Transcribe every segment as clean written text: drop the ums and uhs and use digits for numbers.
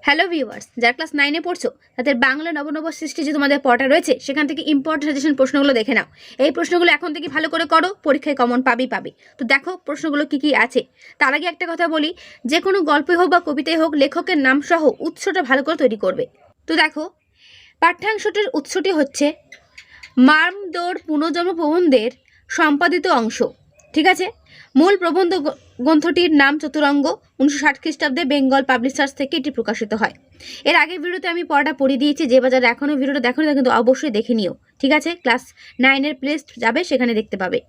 Hello viewers, যারা class 9-এ পড়ছো তাদের বাংলা নবনব সৃষ্টি যে তোমাদের পড়া রয়েছে সেখান থেকে ইম্পর্টেন্ট সাজেশন প্রশ্নগুলো দেখে নাও। এই প্রশ্নগুলো এখন থেকে ভালো করে করো, পরীক্ষায় কমন পাবে। তো দেখো প্রশ্নগুলো কি আছে। তার আগে একটা কথা বলি, যে কোনো গল্পই হোক বা কবিতাই হোক লেখকের নাম সহ উৎসটা ভালো করে তৈরি করবে। তো দেখো, পাঠ্যাংশটির উৎসটি হচ্ছে মার্মদৌড় পুনর্জন্ম প্রবন্ধের সম্পাদিত অংশ। ঠিক আছে, মূল প্রবন্ধ গ্রন্থটির নাম চতুরঙ্গ। 1960 খ্রিস্টাব্দে বেঙ্গল পাবলিশার্স থেকে এটি প্রকাশিত হয়। এর আগের ভিডিওতে আমি পড়াটা পড়িয়ে দিয়েছি, যে বাজার এখনও ভিডিওটা দেখো না কিন্তু অবশ্যই দেখে নিও। ঠিক আছে, ক্লাস 9-এর প্লেলিস্ট যাবে, সেখানে দেখতে পাবে।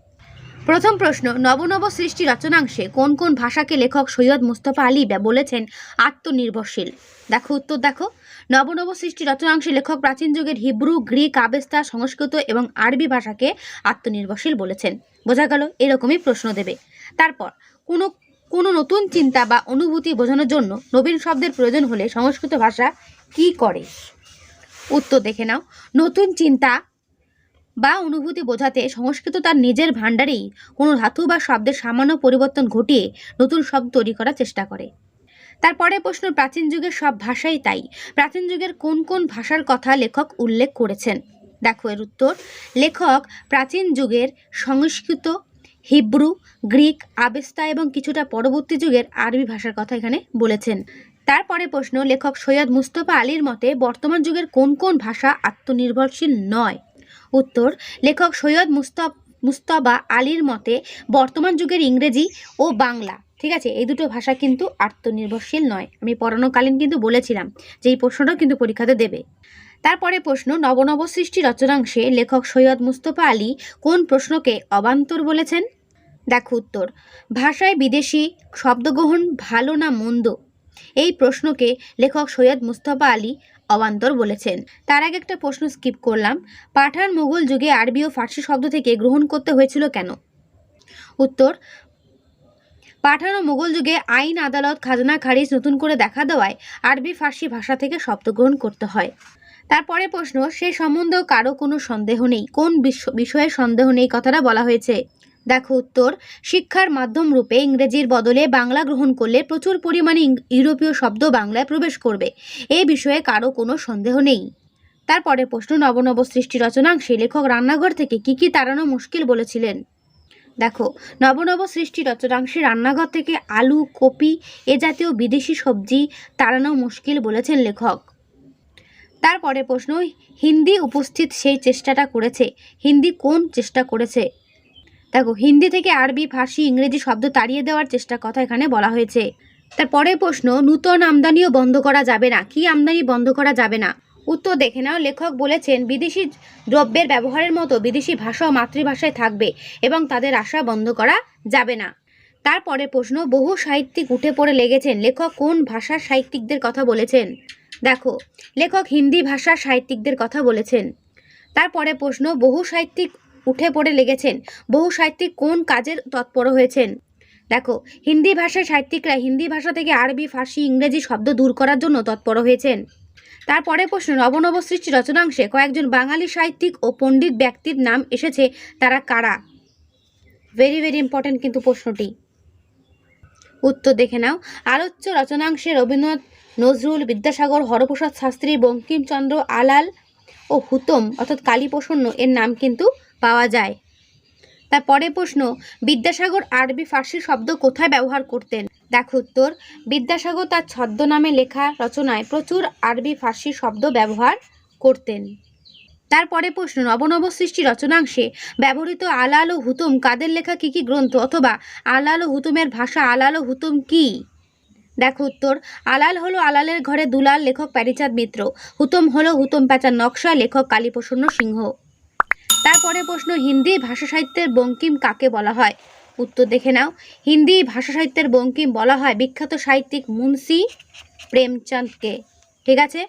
প্রথম প্রশ্ন, নবনব সৃষ্টি রচনাংশে কোন কোন ভাষাকে লেখক সৈয়দ মুস্তফা আলী বলেছেন আত্মনির্ভরশীল? দেখো উত্তর দেখো, নবনব সৃষ্টি রচনাংশে লেখক প্রাচীন যুগের হিব্রু, গ্রিক, আবেস্তা, সংস্কৃত এবং আরবি ভাষাকে আত্মনির্ভরশীল বলেছেন। বোঝা গেল? এরকমই প্রশ্ন দেবে। তারপর কোনো নতুন চিন্তা বা অনুভূতি বোঝানোর জন্য নবীন শব্দের প্রয়োজন হলে সংস্কৃত ভাষা কি করে? উত্তর দেখে নাও, নতুন চিন্তা বা অনুভূতি বোঝাতে সংস্কৃত তার নিজের ভাণ্ডারেই কোনো ধাতু বা শব্দের সামান্য পরিবর্তন ঘটিয়ে নতুন শব্দ তৈরি করার চেষ্টা করে। তারপরে প্রশ্ন, প্রাচীন যুগের সব ভাষাই তাই। প্রাচীন যুগের কোন কোন ভাষার কথা লেখক উল্লেখ করেছেন? দেখো এর উত্তর, লেখক প্রাচীন যুগের সংস্কৃত, হিব্রু, গ্রিক, আবেস্তা এবং কিছুটা পরবর্তী যুগের আরবি ভাষার কথা এখানে বলেছেন। তারপরে প্রশ্ন, লেখক সৈয়দ মুস্তফা আলীর মতে বর্তমান যুগের কোন কোন ভাষা আত্মনির্ভরশীল নয়? উত্তর, লেখক সৈয়দ মুস্তফা আলীর মতে বর্তমান যুগের ইংরেজি ও বাংলা, ঠিক আছে, এই দুটো ভাষা কিন্তু আত্মনির্ভরশীল নয়। আমি পড়ানোকালীন কিন্তু বলেছিলাম যে এই প্রশ্নটাও কিন্তু পরীক্ষাতে দেবে। তারপরে প্রশ্ন, নবনব সৃষ্টি রচনাংশে লেখক সৈয়দ মুস্তফা আলী কোন প্রশ্নকে অবান্তর বলেছেন? দেখো উত্তর, ভাষায় বিদেশি শব্দগ্রহণ ভালো না মন্দ, এই প্রশ্নকে লেখক সৈয়দ মুস্তফা আলী অবান্তর বলেছেন। তার আগে একটা প্রশ্ন স্কিপ করলাম, পাঠান মুঘল যুগে আরবি ও ফার্সি শব্দ থেকে গ্রহণ করতে হয়েছিল কেন? উত্তর, পাঠান ও মুঘল যুগে আইন, আদালত, খাজনা খারিজ নতুন করে দেখা দেওয়ায় আরবি ফার্সি ভাষা থেকে শব্দ গ্রহণ করতে হয়। তারপরে প্রশ্ন, সে সম্বন্ধেও কারো কোনো সন্দেহ নেই, কোন বিষয়ে সন্দেহ নেই কথাটা বলা হয়েছে? দেখো উত্তর, শিক্ষার মাধ্যম রূপে ইংরেজির বদলে বাংলা গ্রহণ করলে প্রচুর পরিমাণে ইউরোপীয় শব্দ বাংলায় প্রবেশ করবে, এই বিষয়ে কারো কোনো সন্দেহ নেই। তারপরে প্রশ্ন, নবনব সৃষ্টি রচনাংশে লেখক রান্নাঘর থেকে কি তাড়ানো মুশকিল বলেছিলেন? দেখো, নবনব সৃষ্টি রচনাংশে রান্নাঘর থেকে আলু, কপি এ জাতীয় বিদেশি সবজি তাড়ানো মুশকিল বলেছেন লেখক। তারপরে প্রশ্ন, হিন্দি উপস্থিত সেই চেষ্টাটা করেছে, হিন্দি কোন চেষ্টা করেছে? দেখো, হিন্দি থেকে আরবি, ফার্সি, ইংরেজি শব্দ তাড়িয়ে দেওয়ার চেষ্টার কথা এখানে বলা হয়েছে। তারপরে প্রশ্ন, নূতন আমদানিও বন্ধ করা যাবে না, কি আমদানি বন্ধ করা যাবে না? উত্তর দেখে নাও, লেখক বলেছেন বিদেশি দ্রব্যের ব্যবহারের মতো বিদেশি ভাষাও মাতৃভাষায় থাকবে এবং তাদের আশা বন্ধ করা যাবে না। তারপরে প্রশ্ন, বহু সাহিত্যিক উঠে পড়ে লেগেছেন, লেখক কোন ভাষার সাহিত্যিকদের কথা বলেছেন? দেখো, লেখক হিন্দি ভাষার সাহিত্যিকদের কথা বলেছেন। তারপরে প্রশ্ন, বহু সাহিত্যিক উঠে পড়ে লেগেছেন, বহু সাহিত্যিক কোন কাজের তৎপর হয়েছেন? দেখো, হিন্দি ভাষার সাহিত্যিকরা হিন্দি ভাষা থেকে আরবি, ফার্সি, ইংরেজি শব্দ দূর করার জন্য তৎপর হয়েছেন। তারপরে প্রশ্ন, নবনব সৃষ্টি রচনাংশে কয়েকজন বাঙালি সাহিত্যিক ও পণ্ডিত ব্যক্তির নাম এসেছে, তারা কারা? ভেরি ইম্পর্টেন্ট কিন্তু প্রশ্নটি। উত্তর দেখে নাও, আলোচ্য রচনাংশে রবীন্দ্রনাথ, নজরুল, বিদ্যাসাগর, হরপ্রসাদ শাস্ত্রী, বঙ্কিমচন্দ্র, আলাল ও হুতম অর্থাৎ কালীপ্রসন্ন এর নাম কিন্তু পাওয়া যায়। তারপরে প্রশ্ন, বিদ্যাসাগর আরবি ফার্সি শব্দ কোথায় ব্যবহার করতেন? দেখো উত্তর, বিদ্যাসাগর তার ছদ্মনামে লেখা রচনায় প্রচুর আরবি ফার্সি শব্দ ব্যবহার করতেন। তারপরে প্রশ্ন, নবনব সৃষ্টি রচনাংশে ব্যবহৃত আলাল ও হুতম কাদের লেখা কি গ্রন্থ, অথবা আলাল ও হুতমের ভাষা আলাল ও হুতম কি? দেখো উত্তর, আলাল হলো আলালের ঘরে দুলাল, লেখক প্যারীচাঁদ মিত্র। হুতম হলো হুতম প্যাঁচার নকশা, লেখক কালীপ্রসন্ন সিংহ। তারপরে প্রশ্ন, হিন্দি ভাষা সাহিত্যের বঙ্কিম কাকে বলা হয়? উত্তর দেখে নাও, হিন্দি ভাষা সাহিত্যের বঙ্কিম বলা হয় বিখ্যাত সাহিত্যিক মুন্সি প্রেমচাঁদকে। ঠিক আছে,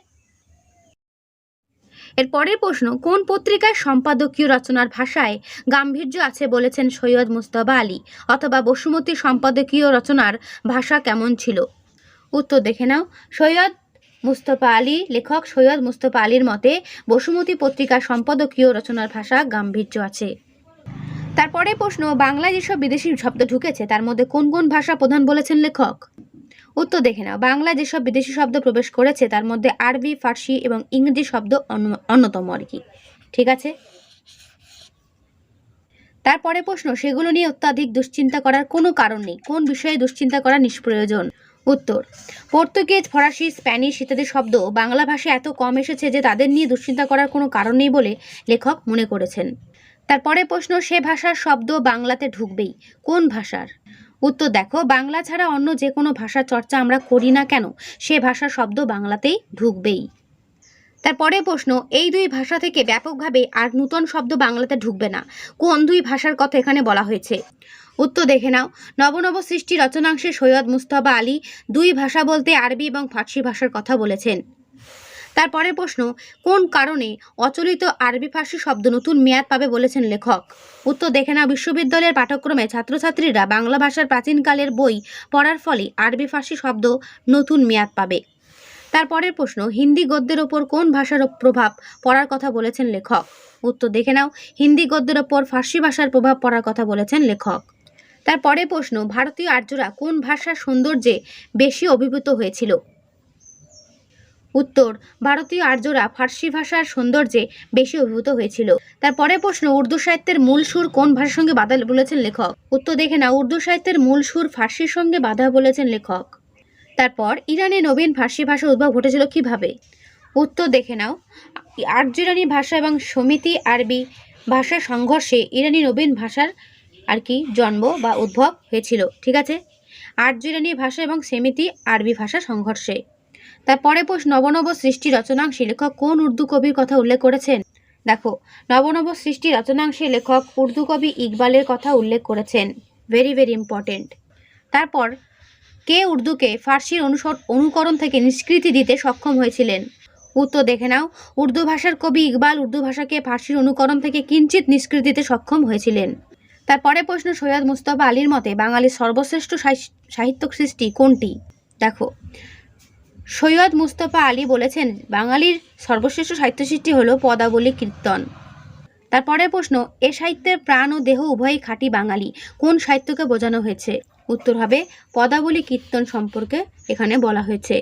এর পরের প্রশ্ন, কোন পত্রিকার সম্পাদকীয় রচনার ভাষায় গাম্ভীর্য আছে বলেছেন সৈয়দ মুস্তফা আলী, অথবা বসুমতী সম্পাদকীয় রচনার ভাষা কেমন ছিল? উত্তর দেখে নাও, লেখক সৈয়দ মুস্তফা আলীর মতে বসুমতী পত্রিকার সম্পাদকীয় রচনার ভাষা গাম্ভীর্য আছে। তারপরে প্রশ্ন, বাংলায় যেসব বিদেশি শব্দ ঢুকেছে তার মধ্যে কোন কোন ভাষা প্রধান বলেছেন লেখক? উত্তর দেখে নাও, বাংলা যেসব বিদেশি শব্দ প্রবেশ করেছে তার মধ্যে আরবি, ফার্সি এবং ইংরেজি শব্দ অন্যতম আর কি। ঠিক আছে, তারপরে প্রশ্ন, সেগুলো নিয়ে অত্যাধিক দুশ্চিন্তা করার কোনো কারণ নেই, কোন বিষয়ে দুশ্চিন্তা করা নিষ্প্রয়োজন? উত্তর, পর্তুগিজ, ফরাসি, স্প্যানিশ ইত্যাদি শব্দ বাংলা ভাষায় এত কম এসেছে যে তাদের নিয়ে দুশ্চিন্তা করার কোনো কারণ নেই বলে লেখক মনে করেছেন। তারপরে প্রশ্ন, সে ভাষার শব্দ বাংলাতে ঢুকবেই, কোন ভাষার? উত্তর দেখো, বাংলা ছাড়া অন্য যে কোনো ভাষার চর্চা আমরা করি না কেন, সে ভাষার শব্দ বাংলাতেই ঢুকবেই। তারপরে প্রশ্ন, এই দুই ভাষা থেকে ব্যাপকভাবে আর নূতন শব্দ বাংলাতে ঢুকবে না, কোন দুই ভাষার কথা এখানে বলা হয়েছে? উত্তর দেখে নাও, নবনব সৃষ্টি রচনাংশে সৈয়দ মুজতবা আলী দুই ভাষা বলতে আরবি এবং ফার্সি ভাষার কথা বলেছেন। তারপরে প্রশ্ন, কোন কারণে অচলিত আরবি ফার্সি শব্দ নতুন মেয়াদ পাবে বলেছেন লেখক? উত্তর দেখে নাও, বিশ্ববিদ্যালয়ের পাঠ্যক্রমে ছাত্রছাত্রীরা বাংলা ভাষার প্রাচীনকালের বই পড়ার ফলে আরবি ফার্সি শব্দ নতুন মেয়াদ পাবে। তারপরের প্রশ্ন, হিন্দি গদ্যের ওপর কোন ভাষার প্রভাব পড়ার কথা বলেছেন লেখক? উত্তর দেখে নাও, হিন্দি গদ্যের ওপর ফার্সি ভাষার প্রভাব পড়ার কথা বলেছেন লেখক। তারপরে প্রশ্ন, ভারতীয় আর্যরা কোন ভাষার সৌন্দর্যে বেশি অভিভূত হয়েছিল? উত্তর, ভারতীয় আর্যরা ফার্সি ভাষার সৌন্দর্যে বেশি অভিভূত হয়েছিল। তারপরে প্রশ্ন, উর্দু সাহিত্যের মূল সুর কোন ভাষার সঙ্গে বাধা বলেছেন লেখক? উত্তর দেখে নাও, উর্দু সাহিত্যের মূল সুর ফার্সির সঙ্গে বাধা বলেছেন লেখক। তারপর ইরানে নবীন ফার্সি ভাষার উদ্ভব ঘটেছিল কিভাবে? উত্তর দেখে নাও, আর্য ইরানি ভাষা এবং সমিতি আরবি ভাষার সংঘর্ষে ইরানি নবীন ভাষার আর কি জন্ম বা উদ্ভব হয়েছিল। ঠিক আছে, আর্য ইরানি ভাষা এবং সেমিতি আরবি ভাষা সংঘর্ষে। তারপরে প্রশ্ন, নবনব সৃষ্টি রচনাংশে লেখক কোন উর্দু কবির কথা উল্লেখ করেছেন? দেখো, নবনব সৃষ্টি রচনাংশে লেখক উর্দু কবি ইকবালের কথা উল্লেখ করেছেন। Very very important. তারপর কে উর্দুকে ফার্সির অনুকরণ থেকে নিষ্কৃতি দিতে সক্ষম হয়েছিলেন? উত্তর দেখে নাও, উর্দু ভাষার কবি ইকবাল উর্দু ভাষাকে ফার্সির অনুকরণ থেকে কিঞ্চিত নিষ্কৃতি দিতে সক্ষম হয়েছিলেন। তারপরে প্রশ্ন, সৈয়দ মুজতবা আলীর মতে বাঙালির সর্বশ্রেষ্ঠ সাহিত্য সৃষ্টি কোনটি? দেখো, সৈয়দ মুজতবা আলী বলেছেন বাঙালির সর্বশ্রেষ্ঠ সাহিত্য সৃষ্টি হল পদাবলী কীর্তন। তারপরে প্রশ্ন, এ সাহিত্যের প্রাণ ও দেহ উভয়ই খাঁটি বাঙালি, কোন সাহিত্যকে বোঝানো হয়েছে? উত্তর হবে পদাবলী কীর্তন সম্পর্কে এখানে বলা হয়েছে।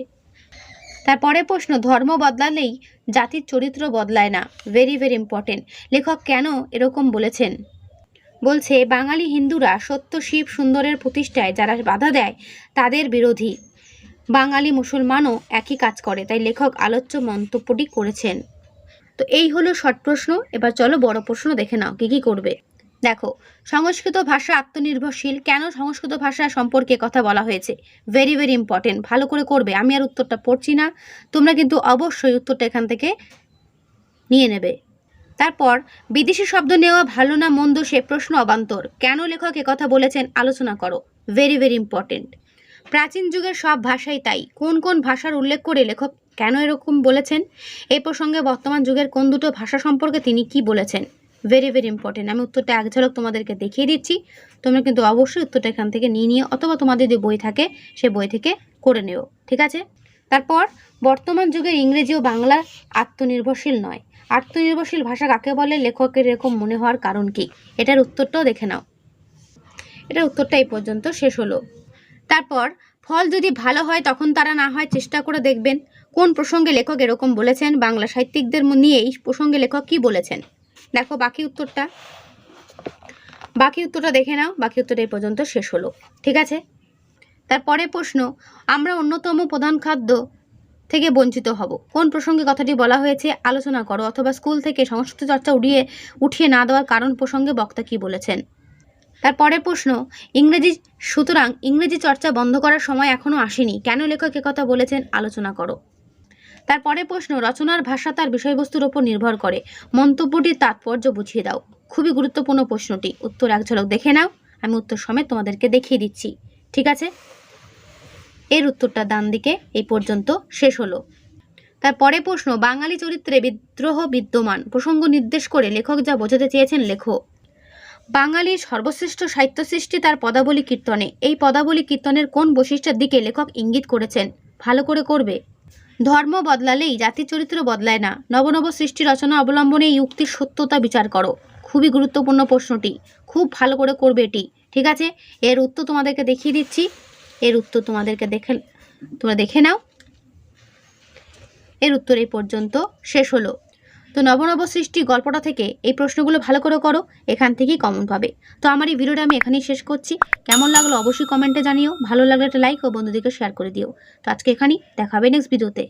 তারপরে প্রশ্ন, ধর্ম বদলালেই জাতির চরিত্র বদলায় না। Very very important. লেখক কেন এরকম বলেছেন? বলছে, বাঙালি হিন্দুরা সত্য শিব সুন্দরের প্রতিষ্ঠায় যারা বাধা দেয় তাদের বিরোধী। বাঙালি মুসলমানও একই কাজ করে, তাই লেখক আলোচ্য মন্তব্যটি করেছেন। তো এই হলো শর্ট প্রশ্ন। এবার চলো বড় প্রশ্ন দেখে নাও কি কি করবে। দেখো, সংস্কৃত ভাষা আত্মনির্ভরশীল, কেন সংস্কৃত ভাষা সম্পর্কে কথা বলা হয়েছে? ভেরি ভেরি ইম্পর্টেন্ট, ভালো করে করবে। আমি আর উত্তরটা পড়ছি না, তোমরা কিন্তু অবশ্যই উত্তরটা এখান থেকে নিয়ে নেবে। তারপর বিদেশি শব্দ নেওয়া ভালো না মন্দ সে প্রশ্ন অবান্তর, কেন লেখক কথা বলেছেন আলোচনা করো। Very very important. প্রাচীন যুগের সব ভাষাই তাই, কোন কোন ভাষার উল্লেখ করে লেখক কেন এরকম বলেছেন? এই প্রসঙ্গে বর্তমান যুগের কোন দুটো ভাষা সম্পর্কে তিনি কি বলেছেন? Very very important. আমি উত্তরটা এক ঝলক তোমাদেরকে দেখিয়ে দিচ্ছি, তোমরা কিন্তু অবশ্যই উত্তরটা এখান থেকে নিয়ে অথবা তোমাদের যদি বই থাকে সে বই থেকে করে নিও। ঠিক আছে। তারপর বর্তমান যুগের ইংরেজি ও বাংলা আত্মনির্ভরশীল নয়, আত্মনির্ভরশীল ভাষা কাকে বলে? লেখকের এরকম মনে হওয়ার কারণ কি? এটার উত্তরটাও দেখে নাও। এটার উত্তরটা এই পর্যন্ত শেষ হলো। তারপর ফল যদি ভালো হয় তখন তারা না হয় চেষ্টা করে দেখবেন, কোন প্রসঙ্গে লেখক এরকম বলেছেন? বাংলা সাহিত্যিকদের নিয়ে এই প্রসঙ্গে লেখক কি বলেছেন? দেখো বাকি উত্তরটা দেখে নাও। বাকি উত্তরটা এই পর্যন্ত শেষ হলো। ঠিক আছে। তারপরে প্রশ্ন, আমরা অন্যতম প্রধান খাদ্য থেকে বঞ্চিত হব, কোন প্রসঙ্গে কথাটি বলা হয়েছে? আলোচনা করো। অথবা স্কুল থেকে সংস্কৃত চর্চা উঠিয়ে না দেওয়ার কারণ প্রসঙ্গে বক্তা কি বলেছেন? তারপরে প্রশ্ন, সুতরাং ইংরেজি চর্চা বন্ধ করার সময় এখনো আসেনি, কেন লেখক কথা বলেছেন? আলোচনা করো। তারপরে প্রশ্ন, রচনার ভাষা তার বিষয়বস্তুর উপর নির্ভর করে, মন্তব্যটির তাৎপর্য বুঝিয়ে দাও। খুবই গুরুত্বপূর্ণ প্রশ্নটি, উত্তর এক ঝলক দেখে নাও। আমি উত্তর সমেত তোমাদেরকে দেখিয়ে দিচ্ছি। ঠিক আছে। এর উত্তরটা ডান দিকে এই পর্যন্ত শেষ হলো। তারপরে প্রশ্ন, বাঙালি চরিত্রে বিদ্রোহ বিদ্যমান, প্রসঙ্গ নির্দেশ করে লেখক যা বোঝাতে চেয়েছেন লেখো। বাঙালির সর্বশ্রেষ্ঠ সাহিত্য সৃষ্টি তার পদাবলী কীর্তনে, এই পদাবলী কীর্তনের কোন বৈশিষ্ট্যের দিকে লেখক ইঙ্গিত করেছেন? ভালো করে করবে। ধর্ম বদলালেই জাতির চরিত্র বদলায় না, নবনব সৃষ্টি রচনা অবলম্বনে এই উক্তির সত্যতা বিচার করো। খুবই গুরুত্বপূর্ণ প্রশ্নটি, খুব ভালো করে করবে এটি। ঠিক আছে। এর উত্তর তোমাদেরকে দেখিয়ে দিচ্ছি। এর উত্তর তোমাদেরকে তোমরা দেখে নাও। এর উত্তর এই পর্যন্ত শেষ হলো। তো নবনব সৃষ্টি গল্পটা থেকে এই প্রশ্নগুলো ভালো করে করো, এখান থেকেই কমন পাবে। তো আমার এই ভিডিওটা আমি এখানেই শেষ করছি। কেমন লাগলো অবশ্যই কমেন্টে জানিও, ভালো লাগলে একটা লাইক ও বন্ধুদেরকে শেয়ার করে দিও। তো আজকে এখানেই দেখা হবে নেক্সট ভিডিওতে।